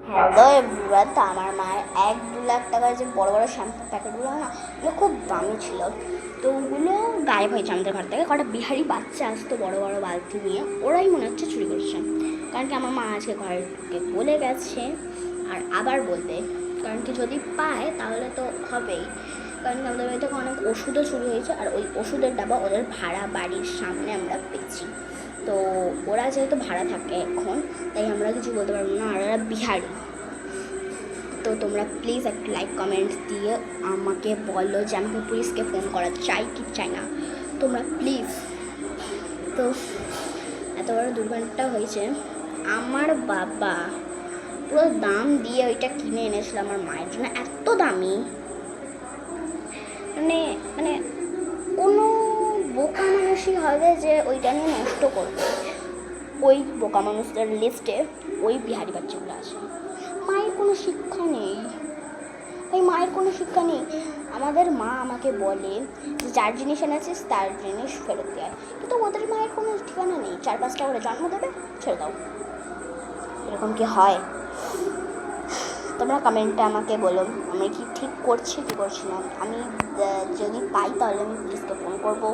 Hello everyone, তো আমার মায়ের 1-2 লাখ টাকার যে বড় বড় শ্যাম্পুর প্যাকেটগুলো না, ওগুলো খুব দামি ছিল। তো ওগুলো গায়েব হয়েছে আমাদের ঘর থেকে। কটা বিহারি বাচ্চা আসতো বড় বড় বালতি নিয়ে, ওরাই মনে হচ্ছে চুরি করছে। কারণ কি আমার মা আজকে ঘরে ঢুকে বলে গেছে, আর আবার বলবে। কারণ কি যদি পায় তাহলে তো হবেই। কারণ কি আমাদের বাড়িতে অনেক ওষুধও চুরি হয়েছে, আর ওই ওষুধের ডাবা ওদের ভাড়া বাড়ির সামনে আমরা পেয়েছি। তো ওরা যেহেতু ভাড়া থাকে এখন, তাই আমরা কিছু বলতে পারবো না, আর ওরা বিহারি। তো তোমরা প্লিজ একটা লাইক কমেন্ট দিয়ে আমাকে বলো যে আমাকে পুলিশকে ফোন করা চাই কি চাই না, তোমরা প্লিজ। তো এত বড় দুর্ঘটনাটা হয়েছে, আমার বাবা পুরো দাম দিয়ে ওইটা কিনে এনেছিল আমার মায়ের জন্য, এত দামি। মানে মানে কোনো বোকা মানুষই হবে যে ওইটা নিয়ে নষ্ট করবে। ওই বোকা মানুষদের লিস্টে ওই বিহারি বাচ্চাগুলো আছে। মায়ের কোনো শিক্ষা নেই, মায়ের কোনো শিক্ষা নেই। আমাদের মা আমাকে বলে যে যার জিনিস এনেছিস তার জিনিস ফেরত দেয়, কিন্তু ওদের মায়ের কোনো ঠিকানা নেই। 4-5টা করে জন্ম দেবে, ছেড়ে দাও। এরকম কি হয়? তোমরা কমেন্টে আমাকে বলো আমি কি ঠিক করছি কি করছি না। আমি যদি পাই তাহলে আমি পুলিশকে ফোন করবো।